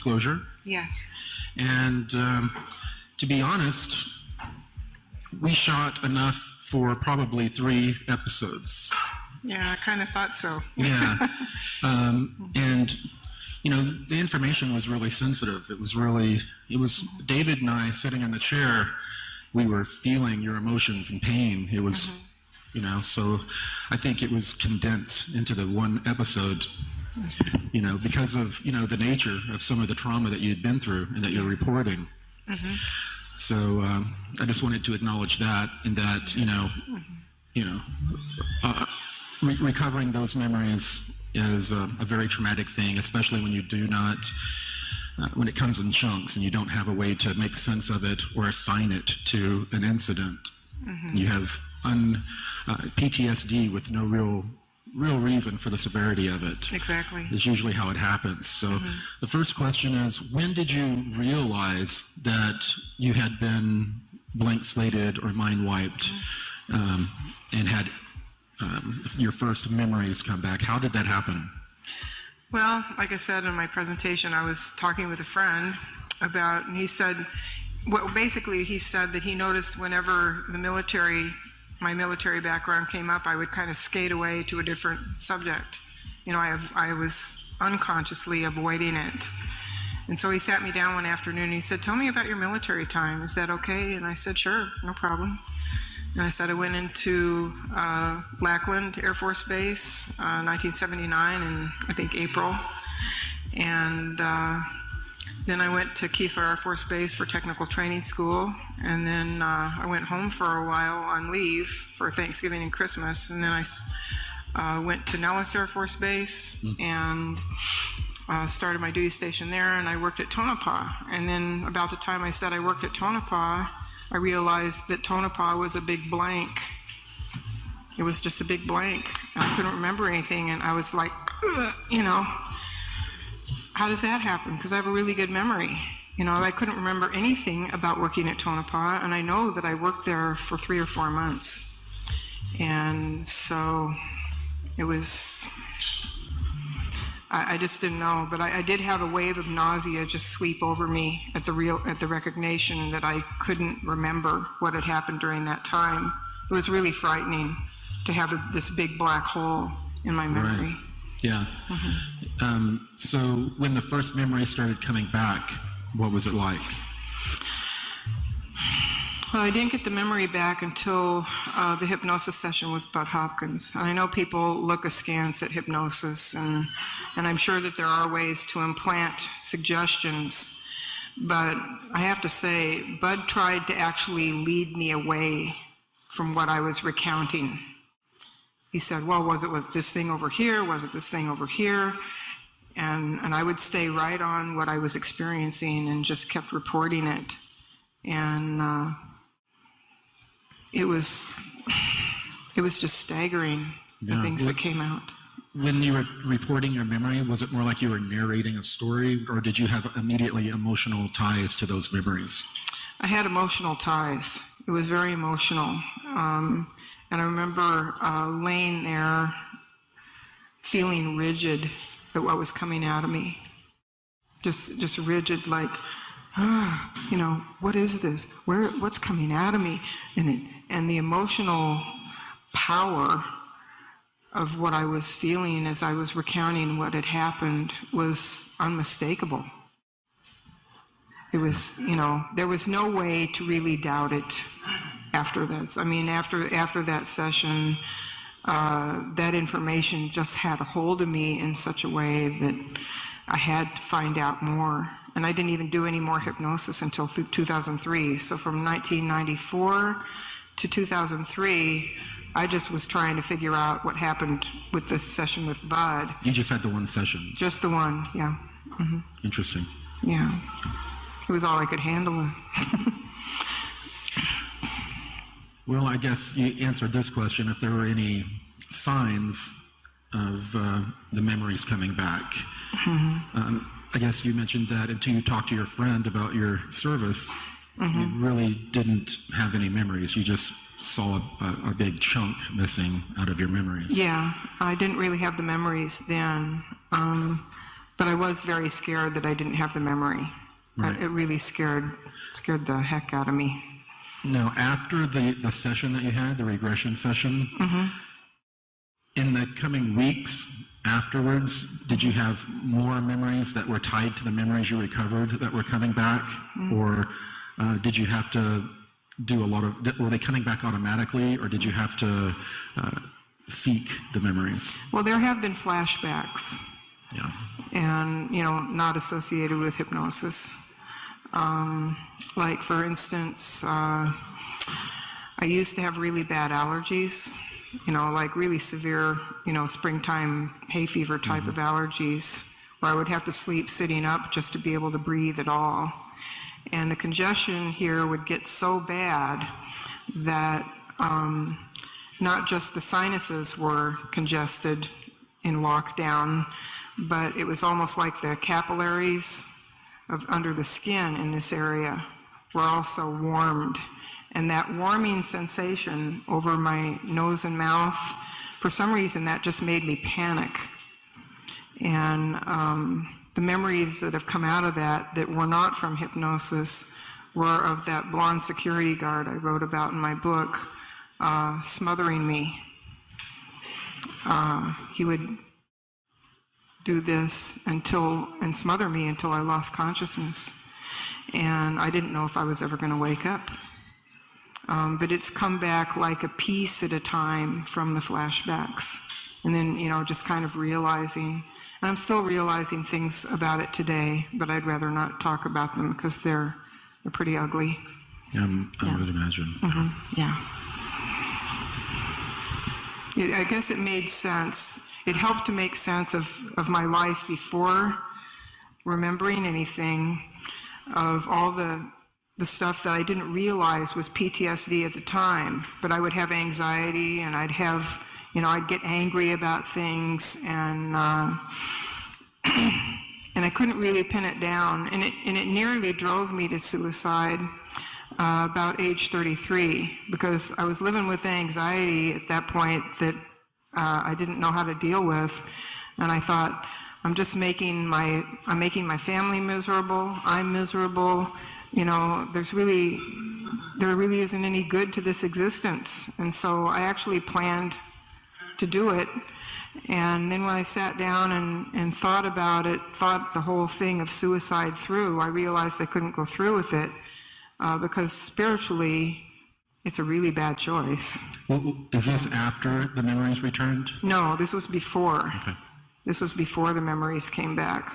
disclosure. Yes. And to be honest, we shot enough for probably 3 episodes. Yeah, I kind of thought so. Yeah. And, you know, the information was really sensitive. It was David and I sitting in the chair, we were feeling your emotions and pain. It was, you know, so I think it was condensed into the 1 episode, you know, because of, you know, the nature of some of the trauma that you had been through and that you're reporting. So I just wanted to acknowledge that, and that, recovering those memories is a very traumatic thing, especially when you do not, when it comes in chunks and you don't have a way to make sense of it or assign it to an incident. You have PTSD with no real reason for the severity of it. Exactly. Is usually how it happens. So the first question is, when did you realize that you had been blank slated or mind wiped and had your first memories come back? How did that happen? Well, like I said in my presentation, I was talking with a friend about, and he said, well, basically he said that he noticed whenever my military background came up, I would kind of skate away to a different subject. You know, I was unconsciously avoiding it. And so he sat me down one afternoon and he said, tell me about your military time. Is that okay? And I said, sure, no problem. And I said I went into Lackland Air Force Base, 1979 in, I think, April. And then I went to Keesler Air Force Base for technical training school. And then I went home for a while on leave for Thanksgiving and Christmas. And then I went to Nellis Air Force Base and started my duty station there. And I worked at Tonopah. And then about the time I said I worked at Tonopah, I realized that Tonopah was a big blank. It was just a big blank. And I couldn't remember anything. And I was like, you know, how does that happen? Because I have a really good memory. You know, I couldn't remember anything about working at Tonopah. And I know that I worked there for 3 or 4 months. And so it was, I just didn't know, but I did have a wave of nausea just sweep over me at the recognition that I couldn't remember what had happened during that time. It was really frightening to have this big black hole in my memory. Right. Yeah. So when the first memory started coming back, what was it like? Well, I didn't get the memory back until the hypnosis session with Bud Hopkins. And I know people look askance at hypnosis, and I'm sure that there are ways to implant suggestions. But I have to say, Bud tried to actually lead me away from what I was recounting. He said, well, was it with this thing over here? Was it this thing over here? And I would stay right on what I was experiencing and just kept reporting it. And it was just staggering, the things that came out. When you were reporting your memory, was it more like you were narrating a story, or did you have immediately emotional ties to those memories? I had emotional ties. It was very emotional. And I remember laying there feeling rigid at what was coming out of me. Just rigid, like, you know, what is this? What's coming out of me? And the emotional power of what I was feeling as I was recounting what had happened was unmistakable. It was, you know, there was no way to really doubt it after this. I mean, after that session, that information just had a hold of me in such a way that I had to find out more. And I didn't even do any more hypnosis until 2003. So from 1994 to 2003, I just was trying to figure out what happened with the session with Bud. You just had the one session? Just the one, yeah. Mm-hmm. Interesting. Yeah. It was all I could handle. Well, I guess you answered this question, if there were any signs of the memories coming back. Mm-hmm. I guess you mentioned that until you talked to your friend about your service, you really didn't have any memories. You just saw a big chunk missing out of your memories. Yeah, I didn't really have the memories then. But I was very scared that I didn't have the memory. Right. It really scared the heck out of me. Now, after the session that you had, the regression session, in the coming weeks afterwards, did you have more memories that were tied to the memories you recovered that were coming back? Or did you have to do a lot of, were they coming back automatically, or did you have to seek the memories? Well, there have been flashbacks. Yeah. And, not associated with hypnosis. Like, for instance, I used to have really bad allergies, like really severe, springtime hay fever type of allergies, where I would have to sleep sitting up just to be able to breathe at all. And the congestion here would get so bad that not just the sinuses were congested in lockdown, but it was almost like the capillaries under the skin in this area were also warmed. And that warming sensation over my nose and mouth, for some reason, that just made me panic. And the memories that have come out of that were not from hypnosis were of that blonde security guard I wrote about in my book, smothering me. He would do this and smother me until I lost consciousness. And I didn't know if I was ever going to wake up. But it's come back like a piece at a time from the flashbacks. And then, just kind of realizing, and I'm still realizing things about it today, but I'd rather not talk about them because they're pretty ugly. I would imagine. Yeah. I guess it made sense. It helped to make sense of my life before remembering anything, of all the stuff that I didn't realize was PTSD at the time. But I would have anxiety, and I'd have, I'd get angry about things, and I couldn't really pin it down. And it nearly drove me to suicide about age 33, because I was living with anxiety at that point that I didn't know how to deal with, and I thought, I'm making my family miserable. I'm miserable. There really isn't any good to this existence. And so I actually planned to do it. And then when I sat down and thought about it, thought the whole thing of suicide through, I realized I couldn't go through with it because spiritually, it's a really bad choice. Well, is this after the memories returned? No, this was before. Okay. This was before the memories came back.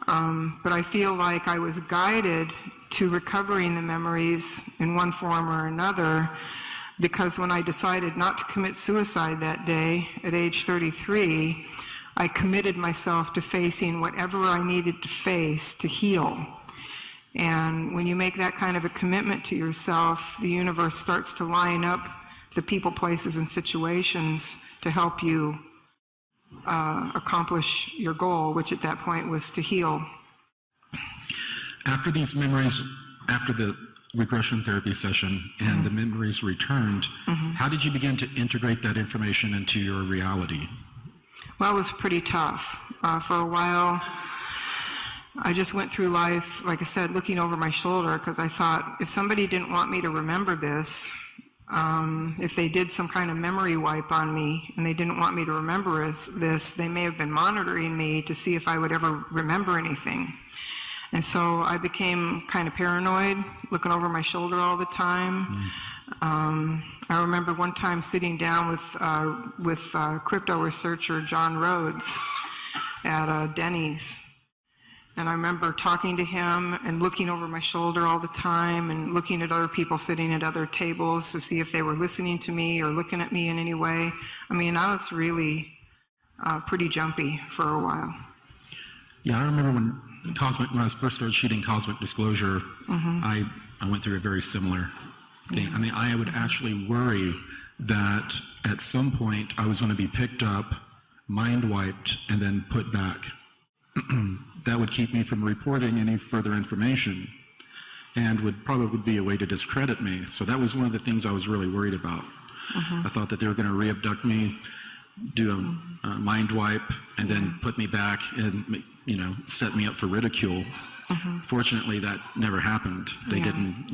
But I feel like I was guided to recovering the memories in one form or another, because when I decided not to commit suicide that day at age 33, I committed myself to facing whatever I needed to face to heal. And when you make that kind of a commitment to yourself, the universe starts to line up the people, places, and situations to help you accomplish your goal, which at that point was to heal. After these memories, after the regression therapy session and the memories returned, how did you begin to integrate that information into your reality? Well, it was pretty tough. For a while, I just went through life, like I said, looking over my shoulder, because I thought, if somebody didn't want me to remember this, if they did some kind of memory wipe on me and they didn't want me to remember this, they may have been monitoring me to see if I would ever remember anything. And so I became kind of paranoid, looking over my shoulder all the time. I remember one time sitting down with crypto researcher John Rhodes at Denny's. And I remember talking to him and looking over my shoulder all the time and looking at other people sitting at other tables to see if they were listening to me or looking at me in any way. I mean, I was really pretty jumpy for a while. Yeah, I remember when I first started shooting Cosmic Disclosure, I went through a very similar thing. I mean, I would actually worry that at some point I was going to be picked up, mind wiped, and then put back. That would keep me from reporting any further information and would probably be a way to discredit me. So that was one of the things I was really worried about. I thought that they were going to reabduct me, do a mind wipe, and then put me back and set me up for ridicule. Fortunately, that never happened. They didn't,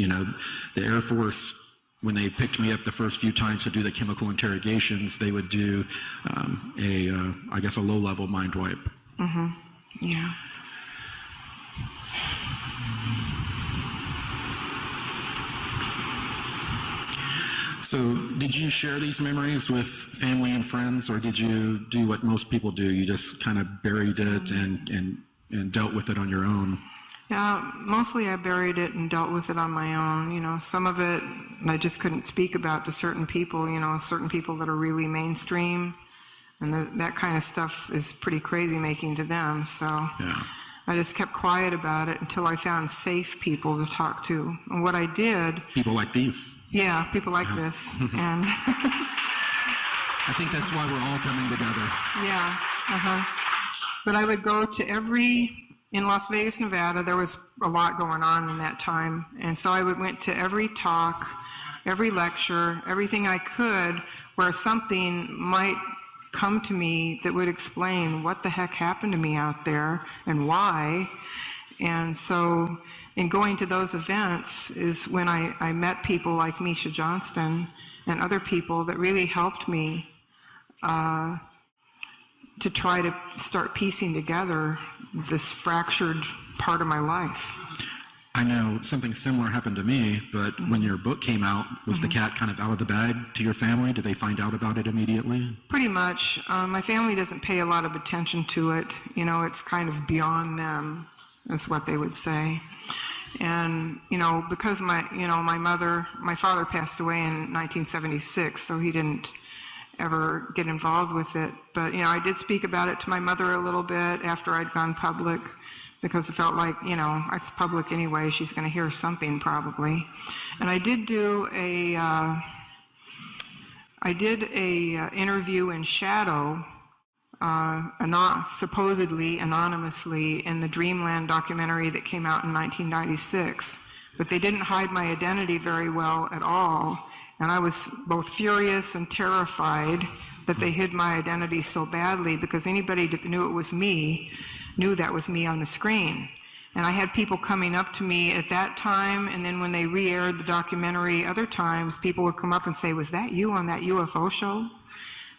the Air Force, when they picked me up the first few times to do the chemical interrogations, they would do a low-level mind wipe. Yeah. So did you share these memories with family and friends, or did you do what most people do? You just kind of buried it and dealt with it on your own? Yeah, mostly I buried it and dealt with it on my own. Some of it I just couldn't speak about to certain people, certain people that are really mainstream. And that kind of stuff is pretty crazy making to them. So I just kept quiet about it until I found safe people to talk to. And what I did... People like these. Yeah, people like this. And I think that's why we're all coming together. Yeah. But I would go to in Las Vegas, Nevada, there was a lot going on in that time. And so I went to every talk, every lecture, everything I could where something might come to me that would explain what the heck happened to me out there and why. And so in going to those events is when I met people like Misha Johnston and other people that really helped me to try to start piecing together this fractured part of my life. I know something similar happened to me, but when your book came out, was the cat kind of out of the bag to your family? Did they find out about it immediately? Pretty much. My family doesn't pay a lot of attention to it. It's kind of beyond them, is what they would say. And, because my father passed away in 1976, so he didn't ever get involved with it. But, I did speak about it to my mother a little bit after I'd gone public, because it felt like, it's public anyway, she's going to hear something probably. And I did do a interview in shadow, supposedly anonymously, in the Dreamland documentary that came out in 1996. But they didn't hide my identity very well at all. And I was both furious and terrified that they hid my identity so badly, because anybody that knew it was me knew that was me on the screen. And I had people coming up to me at that time, and then when they re-aired the documentary other times, people would come up and say, "Was that you on that UFO show?"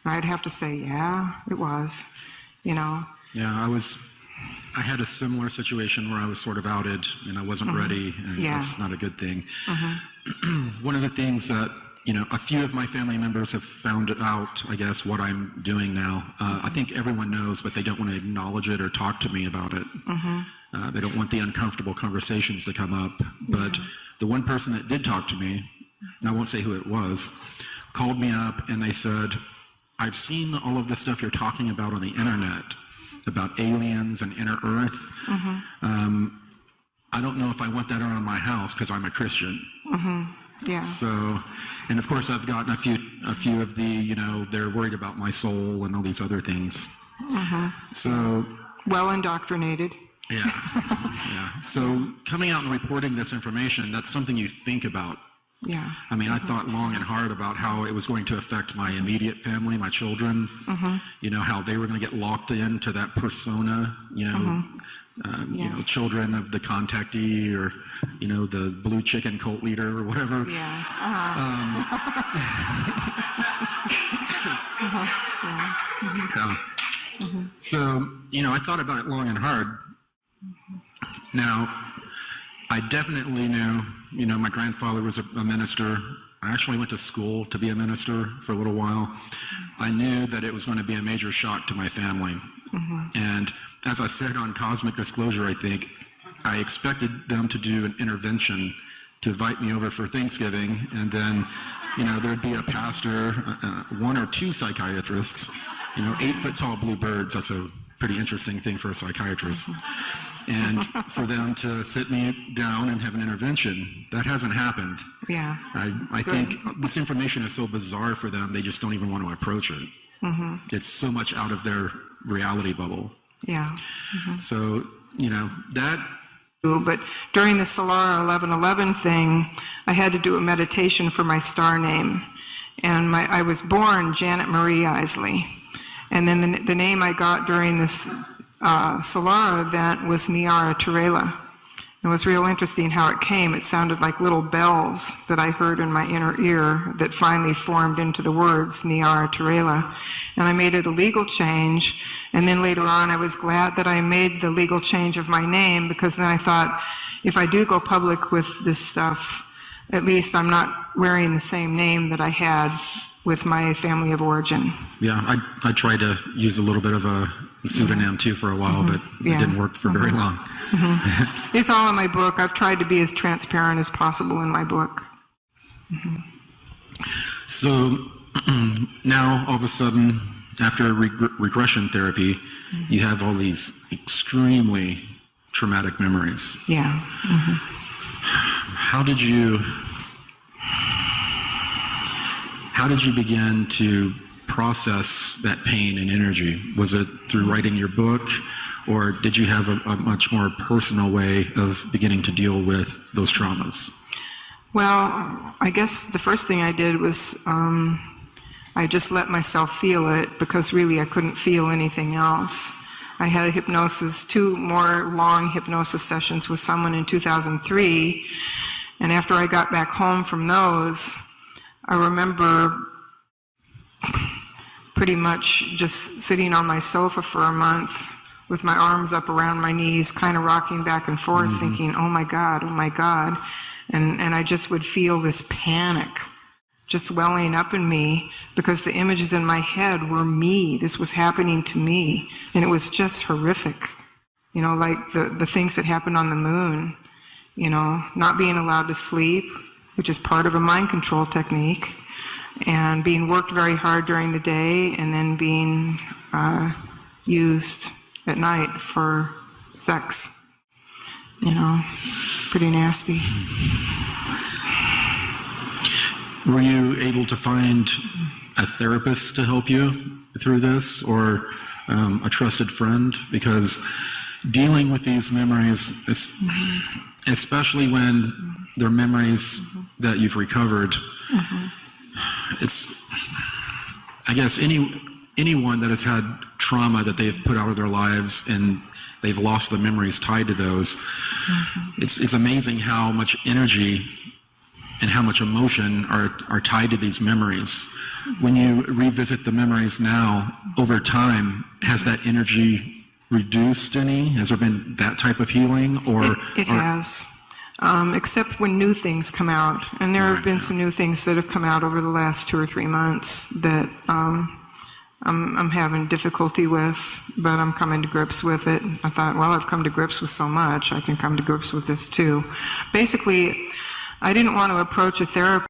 And I'd have to say, "Yeah, it was," Yeah, I had a similar situation where I was sort of outed and I wasn't ready, and that's not a good thing. One of the things that, a few of my family members have found out, I guess, what I'm doing now. I think everyone knows, but they don't want to acknowledge it or talk to me about it. They don't want the uncomfortable conversations to come up. But the one person that did talk to me, and I won't say who it was, called me up and they said, "I've seen all of the stuff you're talking about on the internet, about aliens and inner Earth. I don't know if I want that around my house because I'm a Christian." Yeah. So, and of course I've gotten a few of the, they're worried about my soul and all these other things. So. Well indoctrinated. Yeah. So coming out and reporting this information, that's something you think about. Yeah. I mean, I thought long and hard about how it was going to affect my immediate family, my children, how they were going to get locked into that persona, children of the contactee or, the blue chicken cult leader or whatever. Yeah. So, I thought about it long and hard. Now, I definitely knew, my grandfather was a minister. I actually went to school to be a minister for a little while. I knew that it was going to be a major shock to my family. And as I said on Cosmic Disclosure, I think, I expected them to do an intervention to invite me over for Thanksgiving, and then, there'd be a pastor, one or two psychiatrists, 8-foot-tall blue birds. That's a pretty interesting thing for a psychiatrist. And for them to sit me down and have an intervention. That hasn't happened. Yeah. I think this information is so bizarre for them, they just don't even want to approach it. It's so much out of their reality bubble. Yeah. So, that... But during the Solara 1111 thing, I had to do a meditation for my star name. And I was born Janet Marie Isley. And then the name I got during this Solar event was Niara Turela. It was real interesting how it came. It sounded like little bells that I heard in my inner ear that finally formed into the words Niara Turela. And I made it a legal change. And then later on, I was glad that I made the legal change of my name, because then I thought, if I do go public with this stuff, at least I'm not wearing the same name that I had with my family of origin. Yeah, I tried to use a little bit of a pseudonym too for a while, but it didn't work for very long. It's all in my book. I've tried to be as transparent as possible in my book. So now, all of a sudden, after regression therapy, you have all these extremely traumatic memories. Yeah. How did you begin to process that pain and energy? Was it through writing your book, or did you have a much more personal way of beginning to deal with those traumas? Well, I guess the first thing I did was I just let myself feel it, because really I couldn't feel anything else. I had a hypnosis, 2 more long hypnosis sessions with someone in 2003, and after I got back home from those, I remember pretty much just sitting on my sofa for a month with my arms up around my knees, kind of rocking back and forth, thinking, oh my God, and I just would feel this panic just welling up in me, because the images in my head were me. This was happening to me, and it was just horrific. You know, like the things that happened on the moon, you know, not being allowed to sleep, which is part of a mind control technique, and being worked very hard during the day, and then being used at night for sex. You know, pretty nasty. Were you able to find a therapist to help you through this, or a trusted friend? Because dealing with these memories, especially when they're memories that you've recovered, it's, I guess, anyone that has had trauma that they've put out of their lives and they've lost the memories tied to those, it's amazing how much energy and how much emotion are tied to these memories. When you revisit the memories now, over time, has that energy reduced any? Has there been that type of healing? Or It has, except when new things come out. And there have been some new things that have come out over the last 2 or 3 months that I'm having difficulty with, but I'm coming to grips with it. I thought, well, I've come to grips with so much, I can come to grips with this too. Basically, I didn't want to approach a therapist